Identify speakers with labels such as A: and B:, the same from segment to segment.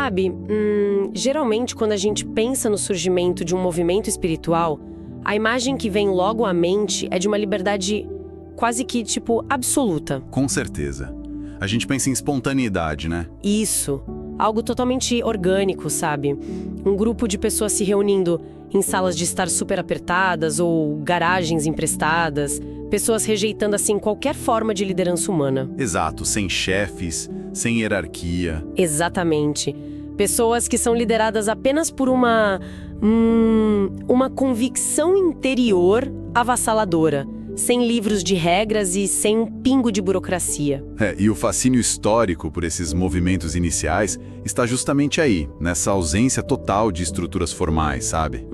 A: Sabe, geralmente quando a gente pensa no surgimento de um movimento espiritual, a imagem que vem logo à mente é de uma liberdade quase que, absoluta.
B: Com certeza. A gente pensa em espontaneidade, né?
A: Isso. Algo totalmente orgânico, sabe? Um grupo de pessoas se reunindo em salas de estar super apertadas ou garagens emprestadas, pessoas rejeitando, assim, qualquer forma de liderança humana.
B: Exato, sem chefes, sem hierarquia.
A: Exatamente. Pessoas que são lideradas apenas por uma convicção interior avassaladora, sem livros de regras e sem um pingo de burocracia.
B: E o fascínio histórico por esses movimentos iniciais está justamente aí, nessa ausência total de estruturas formais, sabe?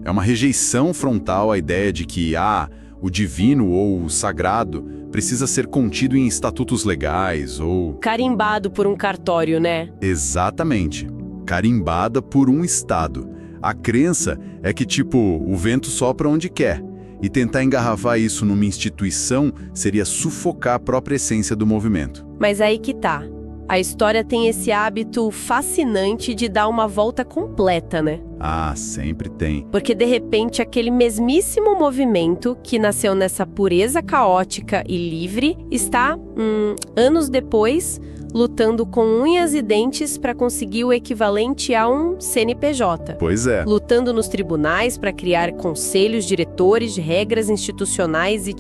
B: É uma rejeição frontal à ideia de que, o divino ou o sagrado precisa ser contido em estatutos legais ou...
A: Carimbado por um cartório, né?
B: Exatamente. Carimbada por um Estado. A crença é que, o vento sopra onde quer. E tentar engarrafar isso numa instituição seria sufocar a própria essência do movimento.
A: Mas aí que tá. A história tem esse hábito fascinante de dar uma volta completa, né?
B: Sempre tem.
A: Porque, de repente, aquele mesmíssimo movimento que nasceu nessa pureza caótica e livre está, anos depois, lutando com unhas e dentes para conseguir o equivalente a um CNPJ.
B: Pois é.
A: Lutando nos tribunais para criar conselhos diretores de regras institucionais e,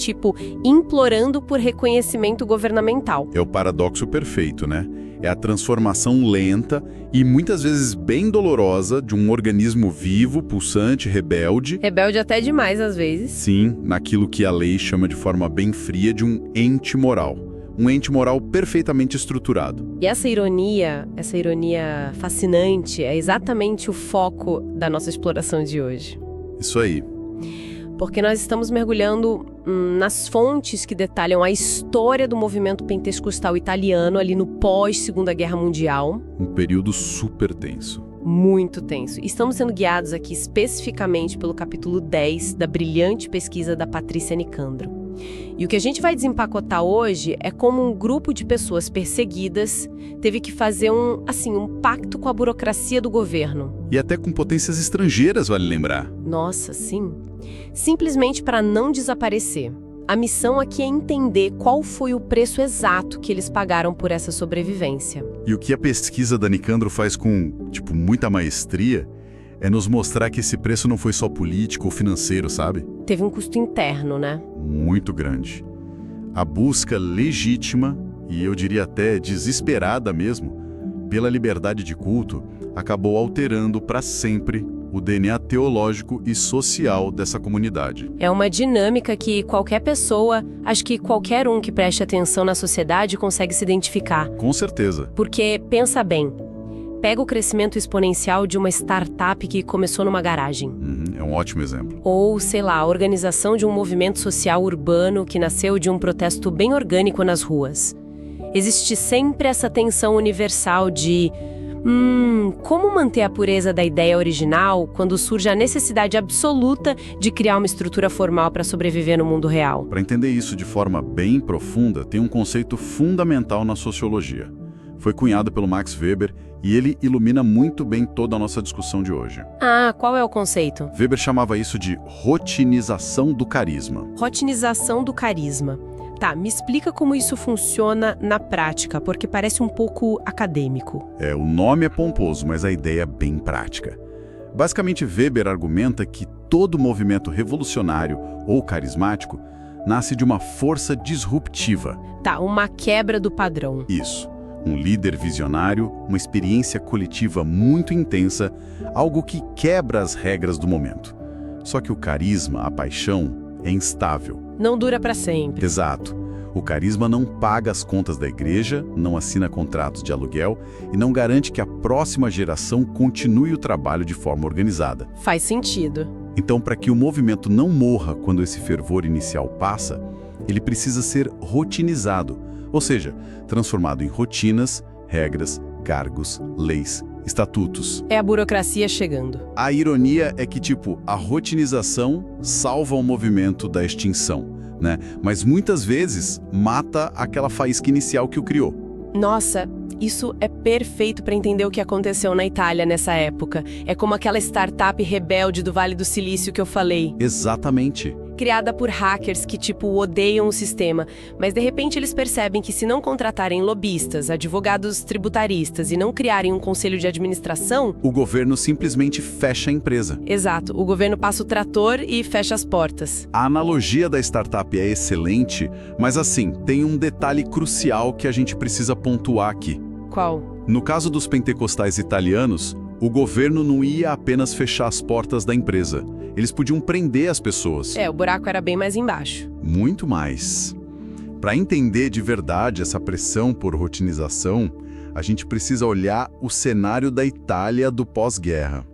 A: implorando por reconhecimento governamental.
B: É o paradoxo perfeito, né? É a transformação lenta e muitas vezes bem dolorosa de um organismo vivo, pulsante, rebelde.
A: Rebelde até demais, às vezes.
B: Sim, naquilo que a lei chama de forma bem fria de um ente moral. Um ente moral perfeitamente estruturado.
A: E essa ironia fascinante, é exatamente o foco da nossa exploração de hoje.
B: Isso aí.
A: Porque nós estamos mergulhando nas fontes que detalham a história do movimento pentecostal italiano ali no pós-Segunda Guerra Mundial.
B: Um período super tenso.
A: Muito tenso. Estamos sendo guiados aqui especificamente pelo capítulo 10 da brilhante pesquisa da Patrícia Nicandro. E o que a gente vai desempacotar hoje é como um grupo de pessoas perseguidas teve que fazer um pacto com a burocracia do governo.
B: E até com potências estrangeiras, vale lembrar.
A: Nossa, sim. Simplesmente para não desaparecer. A missão aqui é entender qual foi o preço exato que eles pagaram por essa sobrevivência.
B: E o que a pesquisa da Nicandro faz com, muita maestria, é nos mostrar que esse preço não foi só político ou financeiro, sabe?
A: Teve um custo interno, né?
B: Muito grande. A busca legítima, e eu diria até desesperada mesmo, pela liberdade de culto, acabou alterando para sempre o DNA teológico e social dessa comunidade.
A: É uma dinâmica que qualquer pessoa, acho que qualquer um que preste atenção na sociedade consegue se identificar.
B: Com certeza.
A: Porque, pensa bem, pega o crescimento exponencial de uma startup que começou numa garagem.
B: É um ótimo exemplo.
A: Ou, a organização de um movimento social urbano que nasceu de um protesto bem orgânico nas ruas. Existe sempre essa tensão universal de... como manter a pureza da ideia original quando surge a necessidade absoluta de criar uma estrutura formal para sobreviver no mundo real?
B: Para entender isso de forma bem profunda, tem um conceito fundamental na sociologia. Foi cunhado pelo Max Weber e ele ilumina muito bem toda a nossa discussão de hoje.
A: Qual é o conceito?
B: Weber chamava isso de rotinização do carisma.
A: Rotinização do carisma. Tá, me explica como isso funciona na prática, porque parece um pouco acadêmico.
B: O nome é pomposo, mas a ideia é bem prática. Basicamente, Weber argumenta que todo movimento revolucionário ou carismático nasce de uma força disruptiva.
A: Tá, uma quebra do padrão.
B: Isso. Um líder visionário, uma experiência coletiva muito intensa, algo que quebra as regras do momento. Só que o carisma, a paixão, é instável.
A: Não dura para sempre.
B: Exato. O carisma não paga as contas da igreja, não assina contratos de aluguel e não garante que a próxima geração continue o trabalho de forma organizada.
A: Faz sentido.
B: Então, para que o movimento não morra quando esse fervor inicial passa, ele precisa ser rotinizado, ou seja, transformado em rotinas, regras, cargos, leis, estatutos.
A: É a burocracia chegando.
B: A ironia é que, a rotinização salva o movimento da extinção, né? Mas muitas vezes mata aquela faísca inicial que o criou.
A: Nossa, Isso é perfeito para entender o que aconteceu na Itália nessa época. É como aquela startup rebelde do Vale do Silício que eu falei.
B: Exatamente.
A: Criada por hackers que, odeiam o sistema, mas de repente eles percebem que se não contratarem lobistas, advogados tributaristas e não criarem um conselho de administração...
B: O governo simplesmente fecha a empresa.
A: Exato, o governo passa o trator e fecha as portas.
B: A analogia da startup é excelente, mas assim, tem um detalhe crucial que a gente precisa pontuar aqui.
A: Qual?
B: No caso dos pentecostais italianos, o governo não ia apenas fechar as portas da empresa. Eles podiam prender as pessoas.
A: O buraco era bem mais embaixo.
B: Muito mais. Para entender de verdade essa pressão por rotinização, a gente precisa olhar o cenário da Itália do pós-guerra.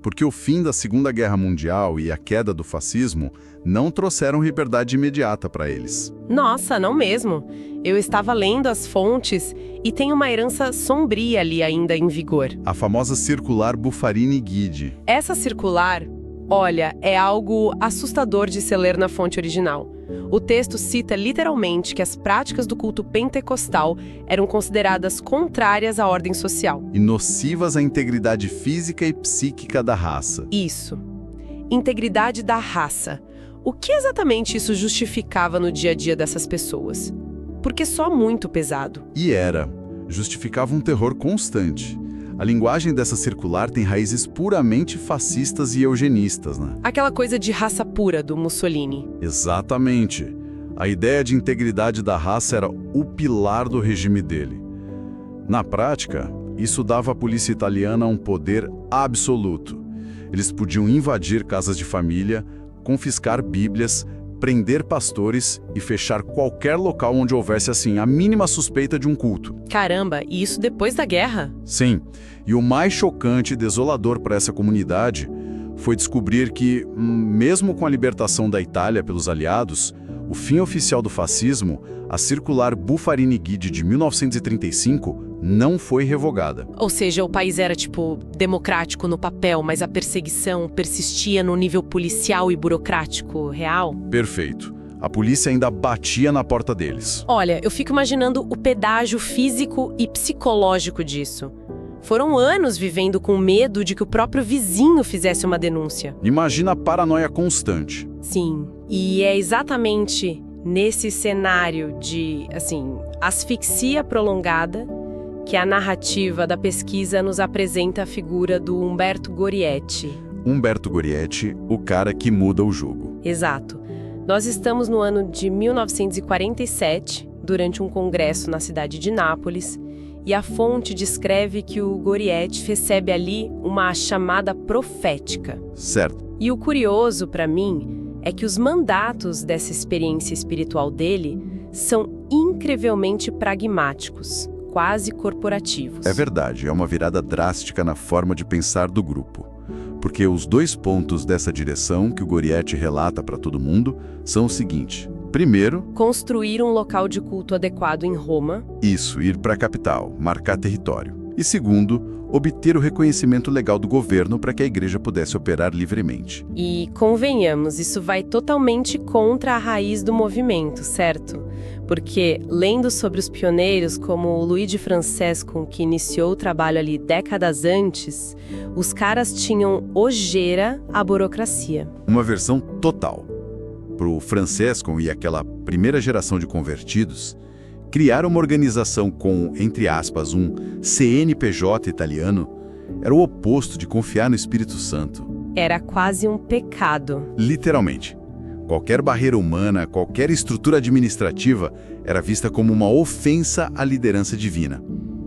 B: Porque o fim da Segunda Guerra Mundial e a queda do fascismo não trouxeram liberdade imediata para eles.
A: Nossa, não mesmo. Eu estava lendo as fontes e tem uma herança sombria ali ainda em vigor.
B: A famosa circular Buffarini-Guidi.
A: Essa circular, olha, é algo assustador de se ler na fonte original. O texto cita literalmente que as práticas do culto pentecostal eram consideradas contrárias à ordem social.
B: E nocivas à integridade física e psíquica da raça.
A: Isso. Integridade da raça. O que exatamente isso justificava no dia a dia dessas pessoas? Porque só muito pesado.
B: E era. Justificava um terror constante. A linguagem dessa circular tem raízes puramente fascistas e eugenistas, né?
A: Aquela coisa de raça pura do Mussolini.
B: Exatamente. A ideia de integridade da raça era o pilar do regime dele. Na prática, isso dava à polícia italiana um poder absoluto. Eles podiam invadir casas de família, confiscar bíblias, prender pastores e fechar qualquer local onde houvesse, a mínima suspeita de um culto.
A: Caramba, e isso depois da guerra?
B: Sim, e o mais chocante e desolador para essa comunidade foi descobrir que, mesmo com a libertação da Itália pelos aliados, o fim oficial do fascismo, a circular Buffarini-Guidi de 1935, não foi revogada.
A: Ou seja, o país era, democrático no papel, mas a perseguição persistia no nível policial e burocrático real?
B: Perfeito. A polícia ainda batia na porta deles.
A: Olha, eu fico imaginando o pedágio físico e psicológico disso. Foram anos vivendo com medo de que o próprio vizinho fizesse uma denúncia.
B: Imagina a paranoia constante.
A: Sim, e é exatamente nesse cenário de, asfixia prolongada que a narrativa da pesquisa nos apresenta a figura do Umberto Gorietti.
B: Umberto Gorietti, o cara que muda o jogo.
A: Exato. Nós estamos no ano de 1947, durante um congresso na cidade de Nápoles, e a fonte descreve que o Gorietti recebe ali uma chamada profética.
B: Certo.
A: E o curioso, para mim, é que os mandatos dessa experiência espiritual dele são incrivelmente pragmáticos, quase corporativos.
B: É verdade, é uma virada drástica na forma de pensar do grupo. Porque os dois pontos dessa direção que o Gorietti relata para todo mundo são o seguinte. Primeiro,
A: construir um local de culto adequado em Roma.
B: Isso, ir para a capital, marcar território. E segundo, obter o reconhecimento legal do governo para que a igreja pudesse operar livremente.
A: E, convenhamos, isso vai totalmente contra a raiz do movimento, certo? Porque, lendo sobre os pioneiros como o Luigi Francesco, que iniciou o trabalho ali décadas antes, os caras tinham ojeira à burocracia.
B: Uma versão total. Para o Francesco e aquela primeira geração de convertidos, criar uma organização com, entre aspas, um CNPJ italiano era o oposto de confiar no Espírito Santo.
A: Era quase um pecado.
B: Literalmente. Qualquer barreira humana, qualquer estrutura administrativa era vista como uma ofensa à liderança divina.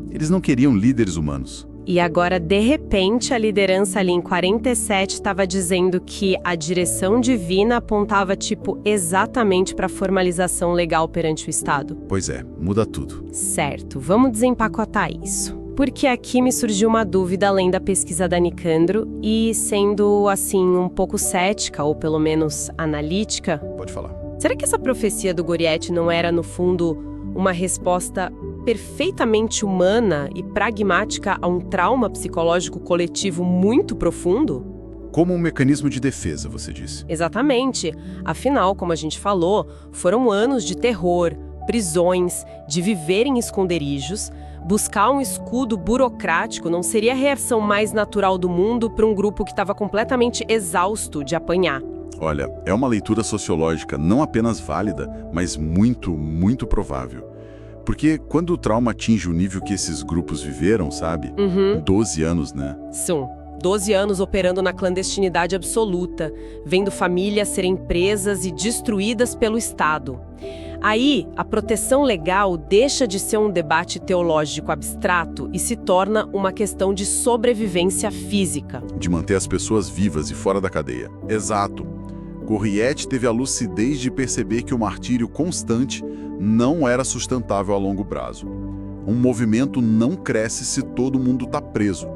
B: Eles não queriam líderes humanos.
A: E agora, de repente, a liderança ali em 47 estava dizendo que a direção divina apontava, exatamente para a formalização legal perante o Estado.
B: Pois é, muda tudo.
A: Certo, vamos desempacotar isso. Porque aqui me surgiu uma dúvida além da pesquisa da Nicandro e, sendo, um pouco cética, ou pelo menos analítica...
B: Pode falar.
A: Será que essa profecia do Gorietti não era, no fundo, uma resposta perfeitamente humana e pragmática a um trauma psicológico coletivo muito profundo?
B: Como um mecanismo de defesa, você disse.
A: Exatamente. Afinal, como a gente falou, foram anos de terror, prisões, de viver em esconderijos, Buscar um escudo burocrático não seria a reação mais natural do mundo para um grupo que estava completamente exausto de apanhar.
B: Olha, é uma leitura sociológica não apenas válida, mas muito, muito provável. Porque quando o trauma atinge o nível que esses grupos viveram, sabe? 12 anos, né?
A: São 12 anos operando na clandestinidade absoluta, vendo famílias serem presas e destruídas pelo Estado. Aí, a proteção legal deixa de ser um debate teológico abstrato e se torna uma questão de sobrevivência física.
B: De manter as pessoas vivas e fora da cadeia. Exato. Gorrietti teve a lucidez de perceber que o martírio constante não era sustentável a longo prazo. Um movimento não cresce se todo mundo está preso.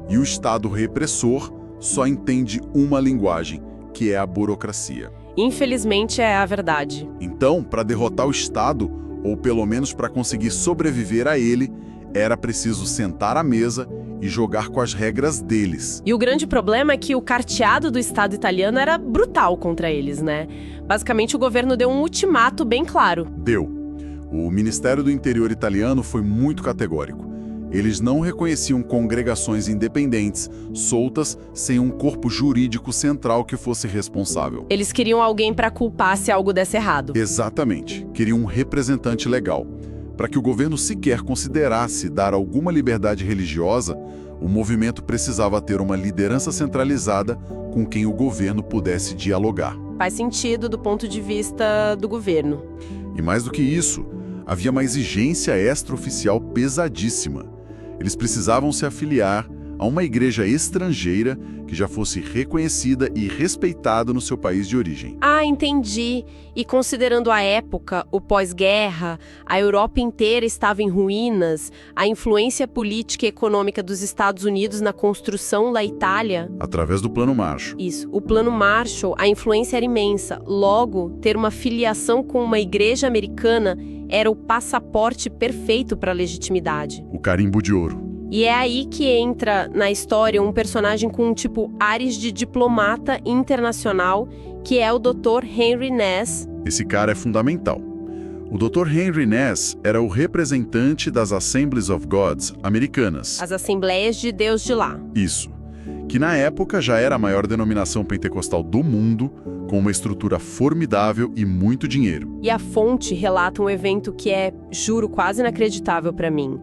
B: E o Estado repressor só entende uma linguagem, que é a burocracia.
A: Infelizmente, é a verdade.
B: Então, para derrotar o Estado, ou pelo menos para conseguir sobreviver a ele, era preciso sentar à mesa e jogar com as regras deles.
A: E o grande problema é que o carteado do Estado italiano era brutal contra eles, né? Basicamente, o governo deu um ultimato bem claro.
B: Deu. O Ministério do Interior italiano foi muito categórico. Eles não reconheciam congregações independentes, soltas, sem um corpo jurídico central que fosse responsável.
A: Eles queriam alguém para culpar se algo desse errado.
B: Exatamente. Queriam um representante legal. Para que o governo sequer considerasse dar alguma liberdade religiosa, o movimento precisava ter uma liderança centralizada com quem o governo pudesse dialogar.
A: Faz sentido do ponto de vista do governo.
B: E mais do que isso, havia uma exigência extraoficial pesadíssima. Eles precisavam se afiliar a uma igreja estrangeira que já fosse reconhecida e respeitada no seu país de origem.
A: Ah, entendi. E considerando a época, o pós-guerra, a Europa inteira estava em ruínas, a influência política e econômica dos Estados Unidos na construção da Itália...
B: Através do Plano Marshall.
A: Isso. O Plano Marshall, a influência era imensa. Logo, ter uma filiação com uma igreja americana era o passaporte perfeito para a legitimidade.
B: O carimbo de ouro.
A: E é aí que entra na história um personagem com um tipo ares de diplomata internacional, que é o Dr. Henry Ness.
B: Esse cara é fundamental. O Dr. Henry Ness era o representante das Assemblies of Gods americanas.
A: As Assembleias de Deus de lá.
B: Isso. Que na época já era a maior denominação pentecostal do mundo, com uma estrutura formidável e muito dinheiro.
A: E a fonte relata um evento que é, juro, quase inacreditável para mim.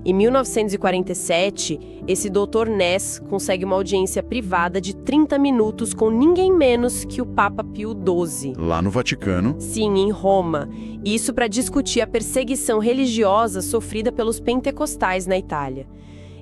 A: Em 1947, esse Dr. Ness consegue uma audiência privada de 30 minutos com ninguém menos que o Papa Pio XII.
B: Lá no Vaticano?
A: Sim, em Roma. Isso para discutir a perseguição religiosa sofrida pelos pentecostais na Itália.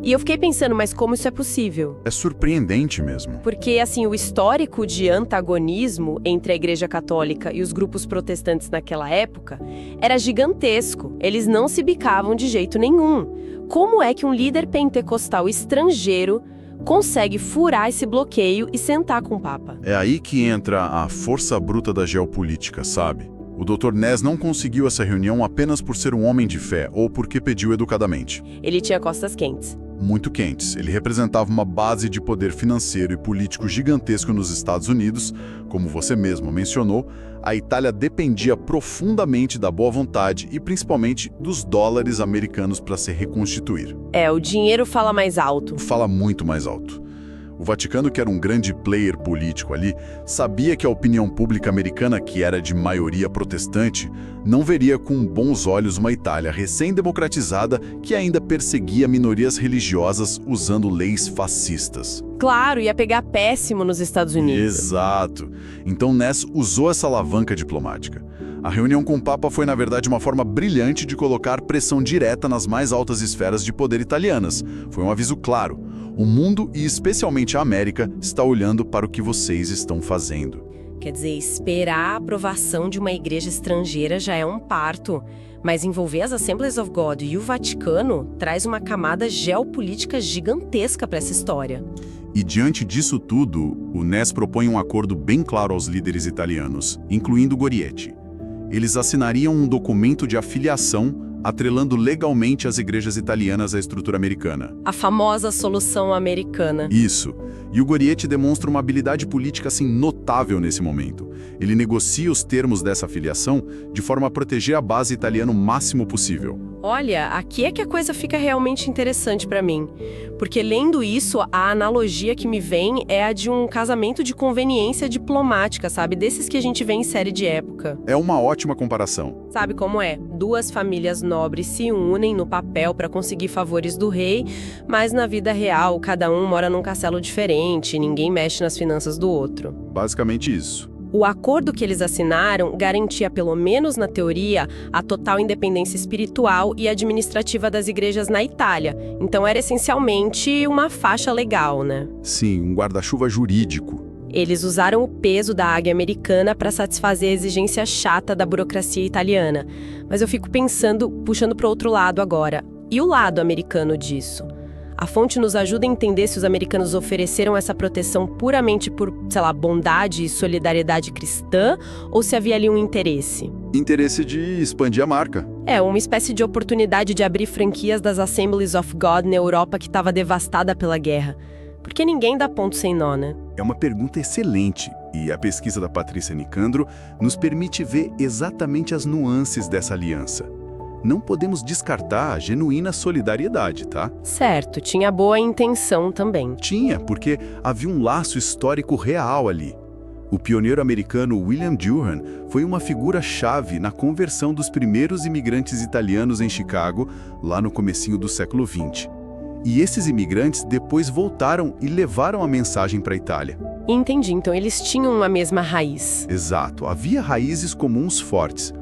A: E eu fiquei pensando, mas como isso é possível?
B: É surpreendente mesmo.
A: Porque, assim, o histórico de antagonismo entre a Igreja Católica e os grupos protestantes naquela época era gigantesco. Eles não se bicavam de jeito nenhum. Como é que um líder pentecostal estrangeiro consegue furar esse bloqueio e sentar com o Papa?
B: É aí que entra a força bruta da geopolítica, sabe? O Dr. Ness não conseguiu essa reunião apenas por ser um homem de fé ou porque pediu educadamente.
A: Ele tinha costas quentes.
B: Muito quentes. Ele representava uma base de poder financeiro e político gigantesco nos Estados Unidos. Como você mesmo mencionou, a Itália dependia profundamente da boa vontade e principalmente dos dólares americanos para se reconstituir.
A: O dinheiro fala mais alto.
B: Fala muito mais alto. O Vaticano, que era um grande player político ali, sabia que a opinião pública americana, que era de maioria protestante, não veria com bons olhos uma Itália recém-democratizada que ainda perseguia minorias religiosas usando leis fascistas.
A: Claro, ia pegar péssimo nos Estados Unidos.
B: Exato. Então Ness usou essa alavanca diplomática. A reunião com o Papa foi, na verdade, uma forma brilhante de colocar pressão direta nas mais altas esferas de poder italianas. Foi um aviso claro. O mundo, e especialmente a América, está olhando para o que vocês estão fazendo.
A: Quer dizer, esperar a aprovação de uma igreja estrangeira já é um parto, mas envolver as Assemblies of God e o Vaticano traz uma camada geopolítica gigantesca para essa história.
B: E diante disso tudo, o Ness propõe um acordo bem claro aos líderes italianos, incluindo Gorrietti. Eles assinariam um documento de afiliação atrelando legalmente as igrejas italianas à estrutura americana.
A: A famosa solução americana.
B: Isso. E o Gorrietti demonstra uma habilidade política assim notável nesse momento. Ele negocia os termos dessa filiação de forma a proteger a base italiana o máximo possível.
A: Olha, aqui é que a coisa fica realmente interessante para mim. Porque lendo isso, a analogia que me vem é a de um casamento de conveniência diplomática, sabe? Desses que a gente vê em série de época.
B: É uma ótima comparação.
A: Sabe como é? Duas famílias nobres se unem no papel para conseguir favores do rei, mas na vida real, cada um mora num castelo diferente, ninguém mexe nas finanças do outro.
B: Basicamente isso.
A: O acordo que eles assinaram garantia, pelo menos na teoria, a total independência espiritual e administrativa das igrejas na Itália. Então era essencialmente uma faixa legal, né?
B: Sim, um guarda-chuva jurídico.
A: Eles usaram o peso da águia americana para satisfazer a exigência chata da burocracia italiana. Mas eu fico pensando, puxando para o outro lado agora. E o lado americano disso? A fonte nos ajuda a entender se os americanos ofereceram essa proteção puramente por, sei lá, bondade e solidariedade cristã, ou se havia ali um interesse.
B: Interesse de expandir a marca.
A: É, uma espécie de oportunidade de abrir franquias das Assemblies of God na Europa que estava devastada pela guerra. Porque ninguém dá ponto sem nó, né?
B: É uma pergunta excelente, e a pesquisa da Patrícia Nicandro nos permite ver exatamente as nuances dessa aliança. Não podemos descartar a genuína solidariedade, tá?
A: Certo, tinha boa intenção também.
B: Tinha, porque havia um laço histórico real ali. O pioneiro americano William Durham foi uma figura-chave na conversão dos primeiros imigrantes italianos em Chicago, lá no comecinho do século XX. E esses imigrantes depois voltaram e levaram a mensagem para a Itália.
A: Entendi, então eles tinham a mesma raiz.
B: Exato, havia raízes comuns fortes.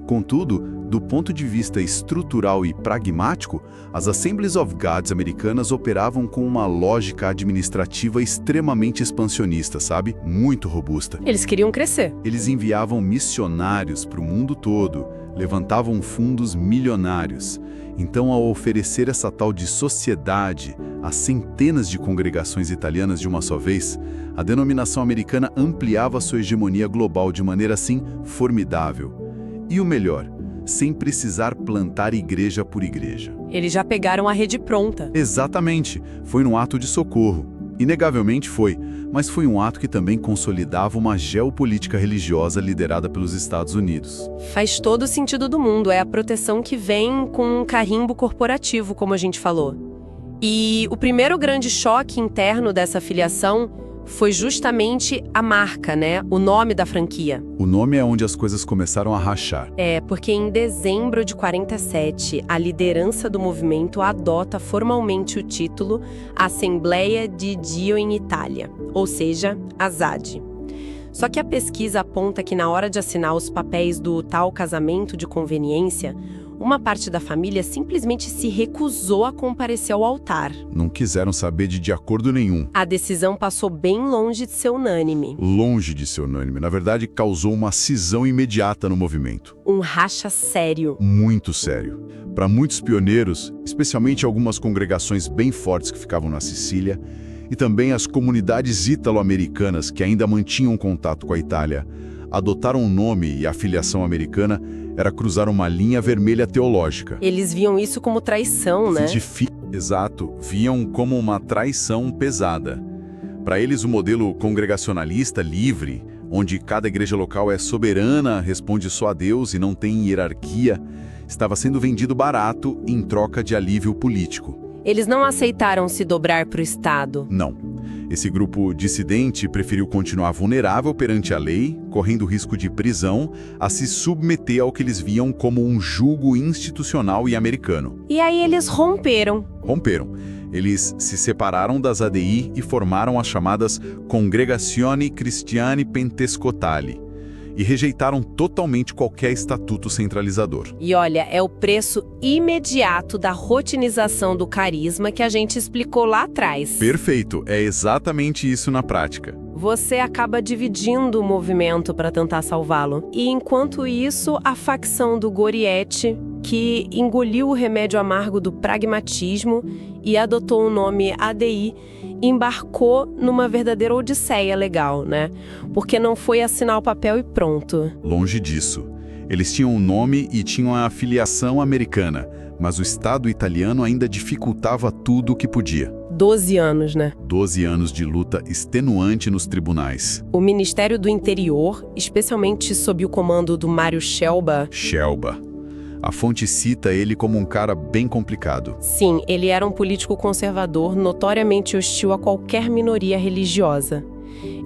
B: Contudo, do ponto de vista estrutural e pragmático, as Assemblies of God americanas operavam com uma lógica administrativa extremamente expansionista, sabe? Muito robusta.
A: Eles queriam crescer.
B: Eles enviavam missionários para o mundo todo, levantavam fundos milionários. Então, ao oferecer essa tal de sociedade a centenas de congregações italianas de uma só vez, a denominação americana ampliava sua hegemonia global de maneira assim formidável. E o melhor, sem precisar plantar igreja por igreja.
A: Eles já pegaram a rede pronta.
B: Exatamente, foi num ato de socorro. Inegavelmente foi, mas foi um ato que também consolidava uma geopolítica religiosa liderada pelos Estados Unidos.
A: Faz todo o sentido do mundo, é a proteção que vem com um carimbo corporativo, como a gente falou. E o primeiro grande choque interno dessa filiação foi justamente a marca, né? O nome da franquia.
B: O nome é onde as coisas começaram a rachar.
A: É, porque em dezembro de 47, a liderança do movimento adota formalmente o título Assembleia di Dio in Italia, ou seja, ASAD. Só que a pesquisa aponta que na hora de assinar os papéis do tal casamento de conveniência, uma parte da família simplesmente se recusou a comparecer ao altar.
B: Não quiseram saber de acordo nenhum.
A: A decisão passou bem longe de ser unânime.
B: Longe de ser unânime. Na verdade, causou uma cisão imediata no movimento.
A: Um racha sério.
B: Muito sério. Para muitos pioneiros, especialmente algumas congregações bem fortes que ficavam na Sicília, e também as comunidades ítalo-americanas que ainda mantinham contato com a Itália, adotaram o nome e a filiação americana era cruzar uma linha vermelha teológica.
A: Eles viam isso como traição, né?
B: Exato, viam como uma traição pesada. Para eles, o modelo congregacionalista livre, onde cada igreja local é soberana, responde só a Deus e não tem hierarquia, estava sendo vendido barato em troca de alívio político.
A: Eles não aceitaram se dobrar para o Estado.
B: Não. Esse grupo dissidente preferiu continuar vulnerável perante a lei, correndo risco de prisão, a se submeter ao que eles viam como um jugo institucional e americano.
A: E aí eles romperam.
B: Eles se separaram das ADI e formaram as chamadas Congregazioni Cristiane Pentecostali e rejeitaram totalmente qualquer estatuto centralizador.
A: E olha, é o preço imediato da rotinização do carisma que a gente explicou lá atrás.
B: Perfeito, é exatamente isso na prática.
A: Você acaba dividindo o movimento para tentar salvá-lo. E enquanto isso, a facção do Gorietti, que engoliu o remédio amargo do pragmatismo e adotou o nome ADI, embarcou numa verdadeira odisseia legal, né? Porque não foi assinar o papel e pronto.
B: Longe disso. Eles tinham um nome e tinham a afiliação americana, mas o Estado italiano ainda dificultava tudo o que podia.
A: 12 anos, né?
B: 12 anos de luta extenuante nos tribunais.
A: O Ministério do Interior, especialmente sob o comando do Mário Shelba...
B: Shelba. A fonte cita ele como um cara bem complicado.
A: Sim, ele era um político conservador, notoriamente hostil a qualquer minoria religiosa.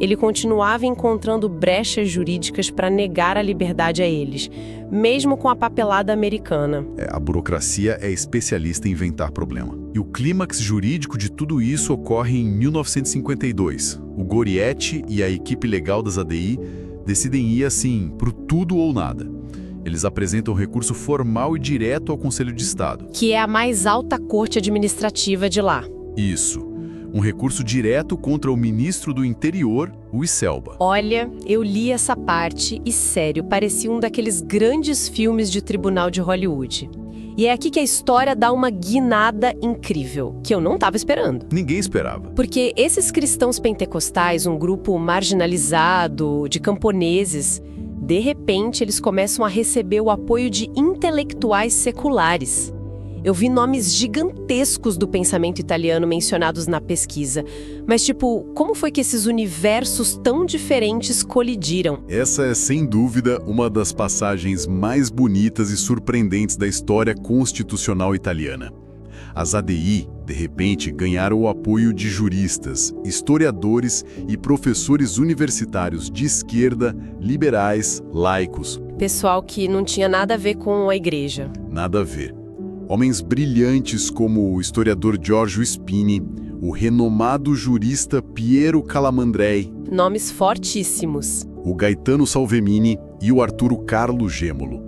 A: Ele continuava encontrando brechas jurídicas para negar a liberdade a eles, mesmo com a papelada americana.
B: A burocracia é especialista em inventar problema. E o clímax jurídico de tudo isso ocorre em 1952. O Gorietti e a equipe legal das ADI decidem ir assim, pro tudo ou nada. Eles apresentam recurso formal e direto ao Conselho de Estado.
A: Que é a mais alta corte administrativa de lá.
B: Isso. Um recurso direto contra o ministro do Interior, o Selba.
A: Olha, eu li essa parte e, sério, parecia um daqueles grandes filmes de tribunal de Hollywood. E é aqui que a história dá uma guinada incrível, que eu não estava esperando.
B: Ninguém esperava.
A: Porque esses cristãos pentecostais, um grupo marginalizado, de camponeses, de repente eles começam a receber o apoio de intelectuais seculares. Eu vi nomes gigantescos do pensamento italiano mencionados na pesquisa. Mas, como foi que esses universos tão diferentes colidiram?
B: Essa é, sem dúvida, uma das passagens mais bonitas e surpreendentes da história constitucional italiana. As ADI, de repente, ganharam o apoio de juristas, historiadores e professores universitários de esquerda, liberais, laicos.
A: Pessoal que não tinha nada a ver com a igreja.
B: Nada a ver. Homens brilhantes como o historiador Giorgio Spini, o renomado jurista Piero Calamandrei,
A: nomes fortíssimos,
B: o Gaetano Salvemini e o Arturo Carlo Gêmolo.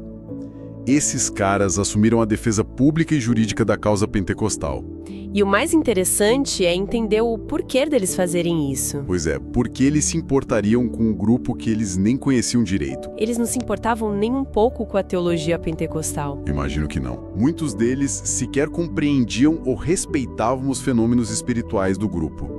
B: Esses caras assumiram a defesa pública e jurídica da causa pentecostal.
A: E o mais interessante é entender o porquê deles fazerem isso.
B: Pois é, porque eles se importariam com um grupo que eles nem conheciam direito.
A: Eles não se importavam nem um pouco com a teologia pentecostal.
B: Imagino que não. Muitos deles sequer compreendiam ou respeitavam os fenômenos espirituais do grupo.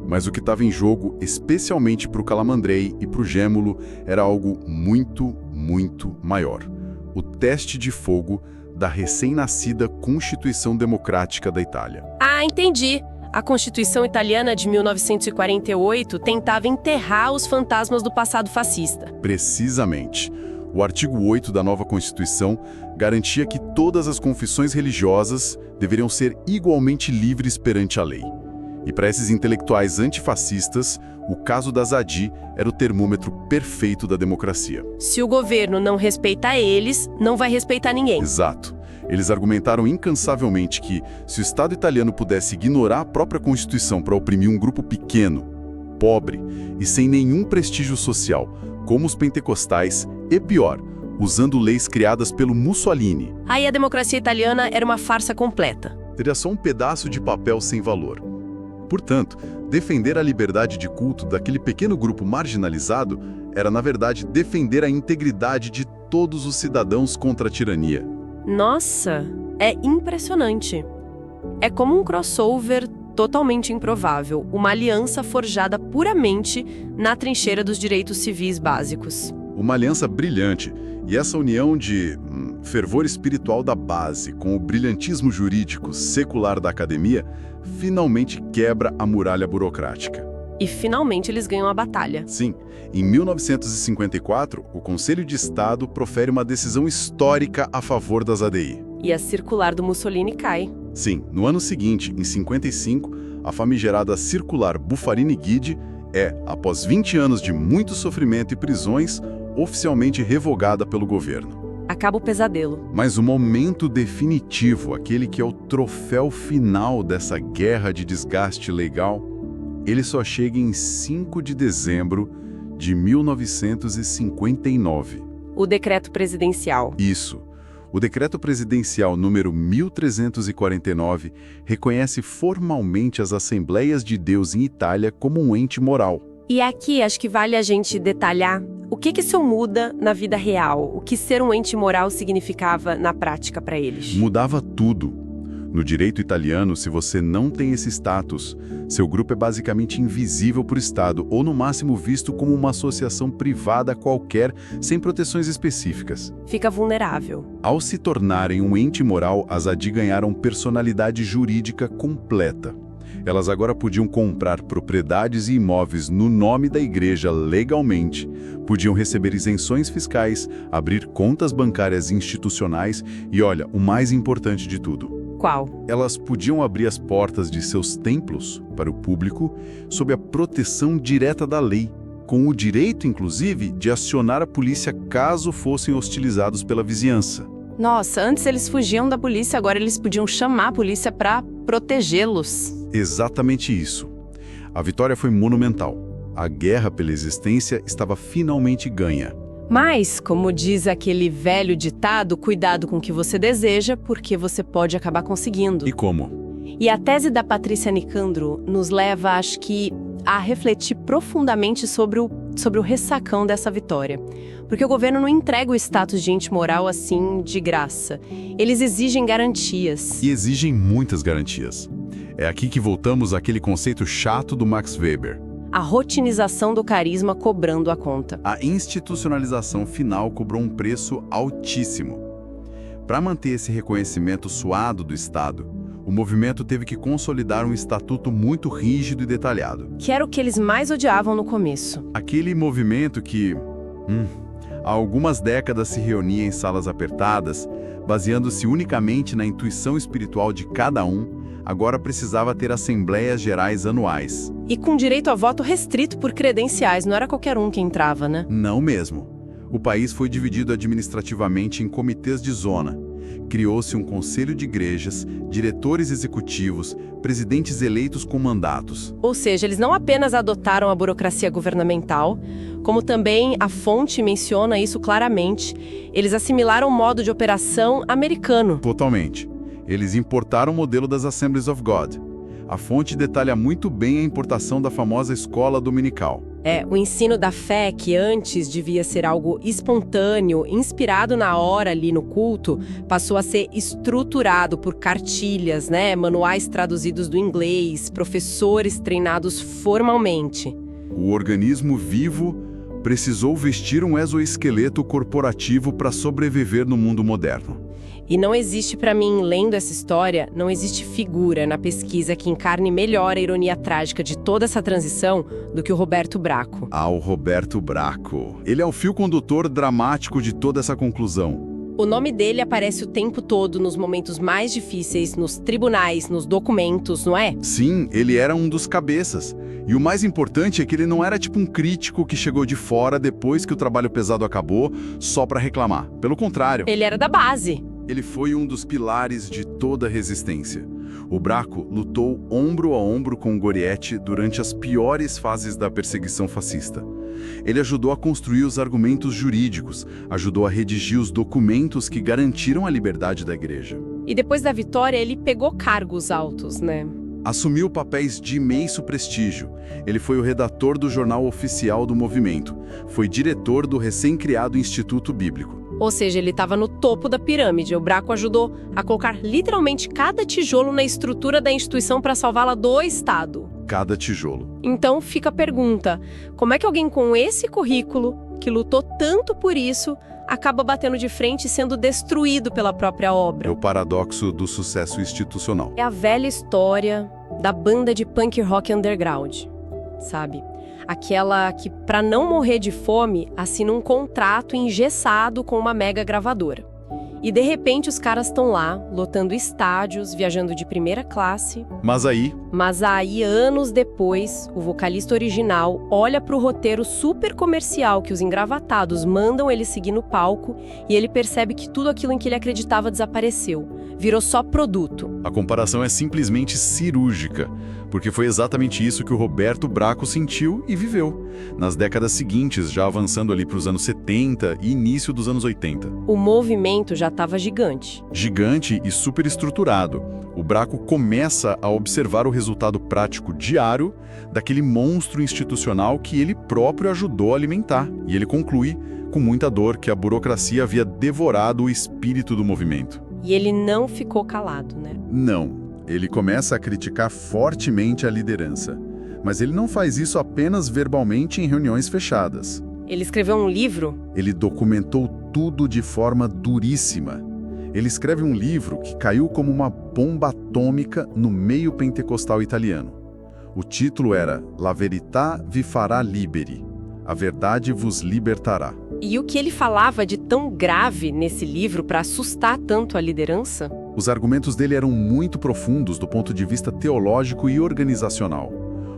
B: Mas o que estava em jogo, especialmente para o Calamandrei e para o Gêmolo, era algo muito, muito maior. O teste de fogo da recém-nascida Constituição Democrática da Itália.
A: Ah, entendi. A Constituição Italiana de 1948 tentava enterrar os fantasmas do passado fascista.
B: Precisamente. O artigo 8 da nova Constituição garantia que todas as confissões religiosas deveriam ser igualmente livres perante a lei. E para esses intelectuais antifascistas, o caso das ADI era o termômetro perfeito da democracia.
A: Se o governo não respeita eles, não vai respeitar ninguém.
B: Exato. Eles argumentaram incansavelmente que, se o Estado italiano pudesse ignorar a própria Constituição para oprimir um grupo pequeno, pobre e sem nenhum prestígio social, como os pentecostais, e pior, usando leis criadas pelo Mussolini,
A: aí a democracia italiana era uma farsa completa.
B: Teria só um pedaço de papel sem valor. Portanto, defender a liberdade de culto daquele pequeno grupo marginalizado era, na verdade, defender a integridade de todos os cidadãos contra a tirania.
A: Nossa, é impressionante. É como um crossover totalmente improvável, uma aliança forjada puramente na trincheira dos direitos civis básicos.
B: Uma aliança brilhante, e essa união de fervor espiritual da base com o brilhantismo jurídico secular da academia finalmente quebra a muralha burocrática.
A: E finalmente eles ganham a batalha.
B: Sim, em 1954, o Conselho de Estado profere uma decisão histórica a favor das ADI.
A: E a circular do Mussolini cai.
B: Sim, no ano seguinte, em 55, a famigerada circular Buffarini-Guidi é, após 20 anos de muito sofrimento e prisões, oficialmente revogada pelo governo.
A: Acaba o pesadelo.
B: Mas o momento definitivo, aquele que é o troféu final dessa guerra de desgaste legal, ele só chega em 5 de dezembro de 1959.
A: O decreto presidencial.
B: Isso. O decreto presidencial número 1349 reconhece formalmente as Assembleias de Deus em Itália como um ente moral.
A: E aqui acho que vale a gente detalhar o que isso muda na vida real, o que ser um ente moral significava na prática para eles.
B: Mudava tudo. No direito italiano, se você não tem esse status, seu grupo é basicamente invisível para o Estado ou, no máximo, visto como uma associação privada qualquer, sem proteções específicas.
A: Fica vulnerável.
B: Ao se tornarem um ente moral, as ADI ganharam personalidade jurídica completa. Elas agora podiam comprar propriedades e imóveis no nome da igreja legalmente, podiam receber isenções fiscais, abrir contas bancárias institucionais e, olha, o mais importante de tudo.
A: Qual?
B: Elas podiam abrir as portas de seus templos para o público sob a proteção direta da lei, com o direito, inclusive, de acionar a polícia caso fossem hostilizados pela vizinhança.
C: Nossa, antes eles fugiam da polícia, agora eles podiam chamar a polícia para protegê-los.
B: Exatamente isso. A vitória foi monumental. A guerra pela existência estava finalmente ganha.
A: Mas, como diz aquele velho ditado, cuidado com o que você deseja, porque você pode acabar conseguindo.
B: E como?
A: E a tese da Patrícia Nicandro nos leva, acho que, a refletir profundamente sobre o ressacão dessa vitória. Porque o governo não entrega o status de ente moral assim, de graça. Eles exigem garantias.
B: E exigem muitas garantias. É aqui que voltamos àquele conceito chato do Max Weber.
A: A rotinização do carisma cobrando a conta.
B: A institucionalização final cobrou um preço altíssimo. Para manter esse reconhecimento suado do Estado, o movimento teve que consolidar um estatuto muito rígido e detalhado.
A: Que era o que eles mais odiavam no começo.
B: Aquele movimento que, há algumas décadas se reunia em salas apertadas, baseando-se unicamente na intuição espiritual de cada um, agora precisava ter assembleias gerais anuais.
A: E com direito a voto restrito por credenciais, não era qualquer um que entrava, né?
B: Não mesmo. O país foi dividido administrativamente em comitês de zona. Criou-se um conselho de igrejas, diretores executivos, presidentes eleitos com mandatos.
A: Ou seja, eles não apenas adotaram a burocracia governamental, como também a fonte menciona isso claramente, eles assimilaram o modo de operação americano.
B: Totalmente. Eles importaram o modelo das Assemblies of God. A fonte detalha muito bem a importação da famosa escola dominical.
A: O ensino da fé, que antes devia ser algo espontâneo, inspirado na hora ali no culto, passou a ser estruturado por cartilhas, manuais traduzidos do inglês, professores treinados formalmente.
B: O organismo vivo precisou vestir um exoesqueleto corporativo para sobreviver no mundo moderno.
A: E não existe para mim, lendo essa história, não existe figura na pesquisa que encarne melhor a ironia trágica de toda essa transição do que o Roberto Braco.
B: O Roberto Braco. Ele é o fio condutor dramático de toda essa conclusão.
A: O nome dele aparece o tempo todo nos momentos mais difíceis, nos tribunais, nos documentos, não é?
B: Sim, ele era um dos cabeças. E o mais importante é que ele não era tipo um crítico que chegou de fora depois que o trabalho pesado acabou, só para reclamar. Pelo contrário.
A: Ele era da base.
B: Ele foi um dos pilares de toda a resistência. O Braco lutou ombro a ombro com o Goretti durante as piores fases da perseguição fascista. Ele ajudou a construir os argumentos jurídicos, ajudou a redigir os documentos que garantiram a liberdade da igreja.
A: E depois da vitória, ele pegou cargos altos, né?
B: Assumiu papéis de imenso prestígio. Ele foi o redator do jornal oficial do movimento. Foi diretor do recém-criado Instituto Bíblico.
A: Ou seja, ele estava no topo da pirâmide. O Braco ajudou a colocar literalmente cada tijolo na estrutura da instituição para salvá-la do Estado.
B: Cada tijolo.
A: Então fica a pergunta, como é que alguém com esse currículo, que lutou tanto por isso, acaba batendo de frente e sendo destruído pela própria obra?
B: É o paradoxo do sucesso institucional.
A: É a velha história da banda de punk rock underground, sabe? Aquela que, para não morrer de fome, assina um contrato engessado com uma mega gravadora. E de repente os caras estão lá, lotando estádios, viajando de primeira classe.
B: Mas aí,
A: anos depois, o vocalista original olha pro roteiro super comercial que os engravatados mandam ele seguir no palco e ele percebe que tudo aquilo em que ele acreditava desapareceu. Virou só produto.
B: A comparação é simplesmente cirúrgica, porque foi exatamente isso que o Roberto Braco sentiu e viveu. Nas décadas seguintes, já avançando ali para os anos 70 e início dos anos 80.
A: O movimento já estava gigante.
B: Gigante e super estruturado. O Braco começa a observar o resultado prático diário daquele monstro institucional que ele próprio ajudou a alimentar. E ele conclui, com muita dor, que a burocracia havia devorado o espírito do movimento.
A: E ele não ficou calado, né?
B: Não. Ele começa a criticar fortemente a liderança. Mas ele não faz isso apenas verbalmente em reuniões fechadas.
A: Ele escreveu um livro?
B: Ele documentou tudo de forma duríssima. Ele escreve um livro que caiu como uma bomba atômica no meio pentecostal italiano. O título era La verità vi farà liberi. A verdade vos libertará.
A: E o que ele falava de tão grave nesse livro para assustar tanto a liderança?
B: Os argumentos dele eram muito profundos do ponto de vista teológico e organizacional.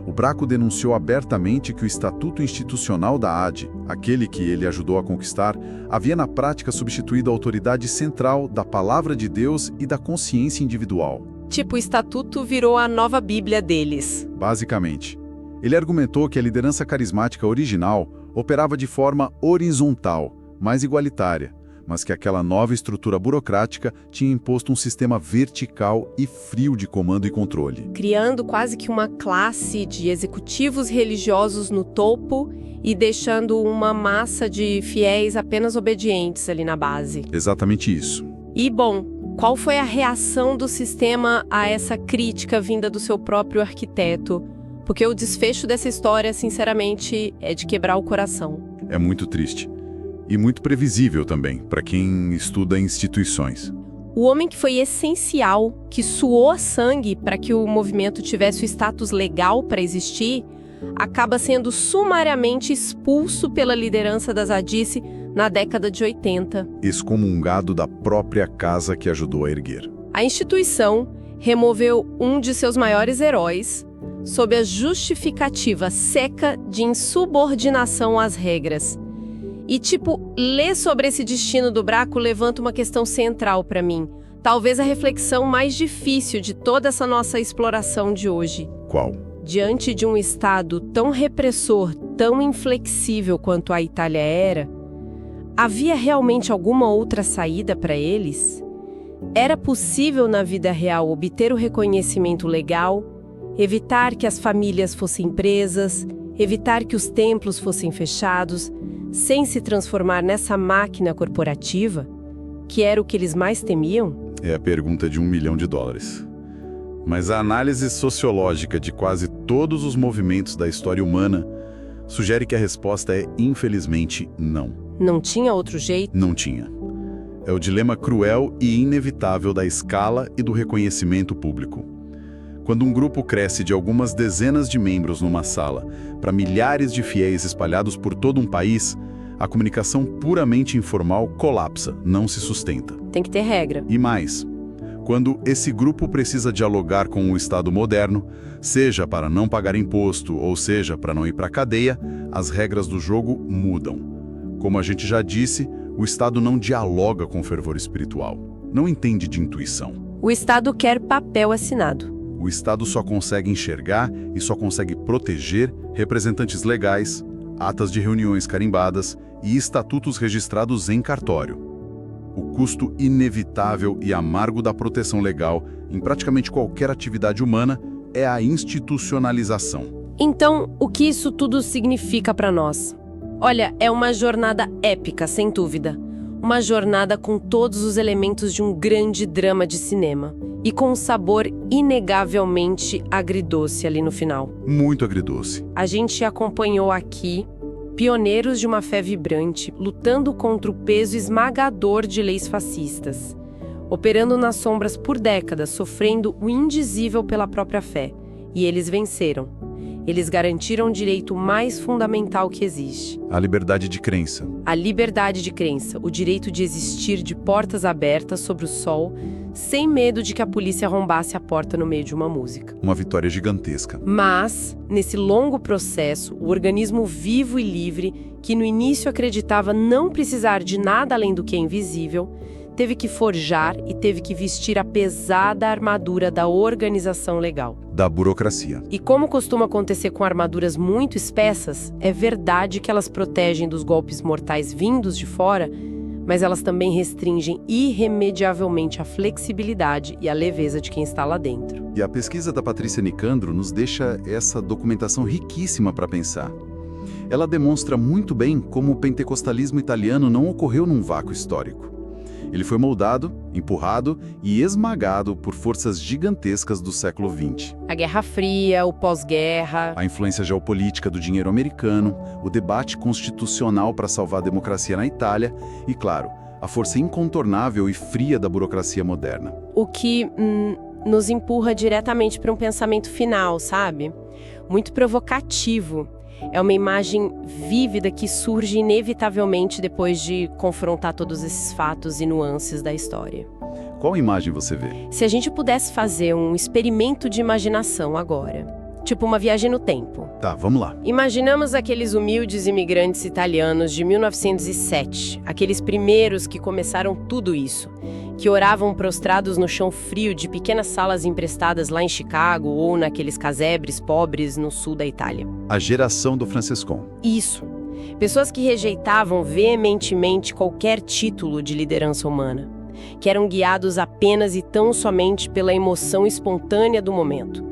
B: O Braco denunciou abertamente que o estatuto institucional da AD, aquele que ele ajudou a conquistar, havia na prática substituído a autoridade central da palavra de Deus e da consciência individual.
A: Tipo, o estatuto virou a nova Bíblia deles.
B: Basicamente. Ele argumentou que a liderança carismática original operava de forma horizontal, mais igualitária, mas que aquela nova estrutura burocrática tinha imposto um sistema vertical e frio de comando e controle.
A: Criando quase que uma classe de executivos religiosos no topo e deixando uma massa de fiéis apenas obedientes ali na base.
B: Exatamente isso.
A: E, bom, qual foi a reação do sistema a essa crítica vinda do seu próprio arquiteto? Porque o desfecho dessa história, sinceramente, é de quebrar o coração.
B: É muito triste. E muito previsível também, para quem estuda instituições.
A: O homem que foi essencial, que suou sangue para que o movimento tivesse o status legal para existir, acaba sendo sumariamente expulso pela liderança das Adice na década de 80.
B: Excomungado da própria casa que ajudou a erguer.
A: A instituição removeu um de seus maiores heróis, sob a justificativa seca de insubordinação às regras. E, ler sobre esse destino do Braco levanta uma questão central para mim. Talvez a reflexão mais difícil de toda essa nossa exploração de hoje.
B: Qual?
A: Diante de um Estado tão repressor, tão inflexível quanto a Itália era, havia realmente alguma outra saída para eles? Era possível na vida real obter o reconhecimento legal, evitar que as famílias fossem presas, evitar que os templos fossem fechados, sem se transformar nessa máquina corporativa, que era o que eles mais temiam?
B: É a pergunta de $1 milhão. Mas a análise sociológica de quase todos os movimentos da história humana sugere que a resposta é, infelizmente, não.
A: Não tinha outro jeito?
B: Não tinha. É o dilema cruel e inevitável da escala e do reconhecimento público. Quando um grupo cresce de algumas dezenas de membros numa sala para milhares de fiéis espalhados por todo um país, a comunicação puramente informal colapsa, não se sustenta.
A: Tem que ter regra.
B: E mais, quando esse grupo precisa dialogar com o Estado moderno, seja para não pagar imposto ou seja para não ir para a cadeia, as regras do jogo mudam. Como a gente já disse, o Estado não dialoga com fervor espiritual, não entende de intuição.
A: O Estado quer papel assinado.
B: O Estado só consegue enxergar e só consegue proteger representantes legais, atas de reuniões carimbadas e estatutos registrados em cartório. O custo inevitável e amargo da proteção legal em praticamente qualquer atividade humana é a institucionalização.
A: Então, o que isso tudo significa para nós? Olha, é uma jornada épica, sem dúvida. Uma jornada com todos os elementos de um grande drama de cinema. E com um sabor inegavelmente agridoce ali no final.
B: Muito agridoce.
A: A gente acompanhou aqui pioneiros de uma fé vibrante, lutando contra o peso esmagador de leis fascistas, operando nas sombras por décadas, sofrendo o indizível pela própria fé. E eles venceram. Eles garantiram o direito mais fundamental que existe.
B: A liberdade de crença.
A: A liberdade de crença, o direito de existir de portas abertas sobre o sol, sem medo de que a polícia arrombasse a porta no meio de uma música.
B: Uma vitória gigantesca.
A: Mas, nesse longo processo, o organismo vivo e livre, que no início acreditava não precisar de nada além do que é invisível, teve que forjar e teve que vestir a pesada armadura da organização legal.
B: Da burocracia.
A: E como costuma acontecer com armaduras muito espessas, é verdade que elas protegem dos golpes mortais vindos de fora, mas elas também restringem irremediavelmente a flexibilidade e a leveza de quem está lá dentro.
B: E a pesquisa da Patrícia Nicandro nos deixa essa documentação riquíssima para pensar. Ela demonstra muito bem como o pentecostalismo italiano não ocorreu num vácuo histórico. Ele foi moldado, empurrado e esmagado por forças gigantescas do século XX.
A: A Guerra Fria, o pós-guerra...
B: A influência geopolítica do dinheiro americano, o debate constitucional para salvar a democracia na Itália e, claro, a força incontornável e fria da burocracia moderna.
A: O que nos empurra diretamente para um pensamento final, sabe? Muito provocativo. É uma imagem vívida que surge inevitavelmente depois de confrontar todos esses fatos e nuances da história.
B: Qual imagem você vê?
A: Se a gente pudesse fazer um experimento de imaginação agora, tipo uma viagem no tempo.
B: Tá, vamos lá.
A: Imaginamos aqueles humildes imigrantes italianos de 1907, aqueles primeiros que começaram tudo isso, que oravam prostrados no chão frio de pequenas salas emprestadas lá em Chicago ou naqueles casebres pobres no sul da Itália.
B: A geração do Francescon.
A: Isso. Pessoas que rejeitavam veementemente qualquer título de liderança humana, que eram guiados apenas e tão somente pela emoção espontânea do momento.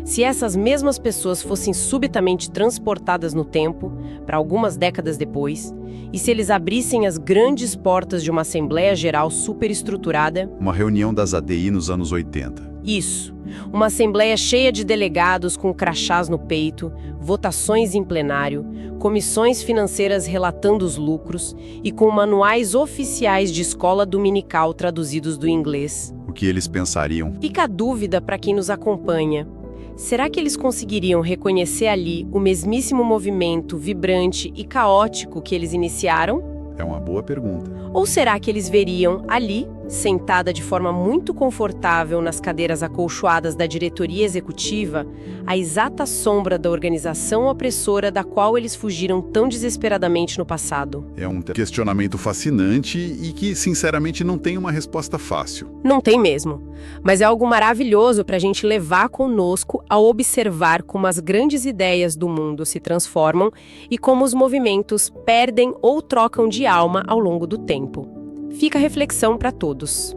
A: Se essas mesmas pessoas fossem subitamente transportadas no tempo, para algumas décadas depois, e se eles abrissem as grandes portas de uma Assembleia Geral superestruturada...
B: Uma reunião das ADI nos anos 80.
A: Isso. Uma Assembleia cheia de delegados com crachás no peito, votações em plenário, comissões financeiras relatando os lucros e com manuais oficiais de escola dominical traduzidos do inglês.
B: O que eles pensariam?
A: Fica a dúvida para quem nos acompanha. Será que eles conseguiriam reconhecer ali o mesmíssimo movimento vibrante e caótico que eles iniciaram?
B: É uma boa pergunta.
A: Ou será que eles veriam ali, sentada de forma muito confortável nas cadeiras acolchoadas da diretoria executiva, a exata sombra da organização opressora da qual eles fugiram tão desesperadamente no passado?
B: É um questionamento fascinante e que, sinceramente, não tem uma resposta fácil.
A: Não tem mesmo. Mas é algo maravilhoso para a gente levar conosco a observar como as grandes ideias do mundo se transformam e como os movimentos perdem ou trocam de alma ao longo do tempo. Fica a reflexão para todos.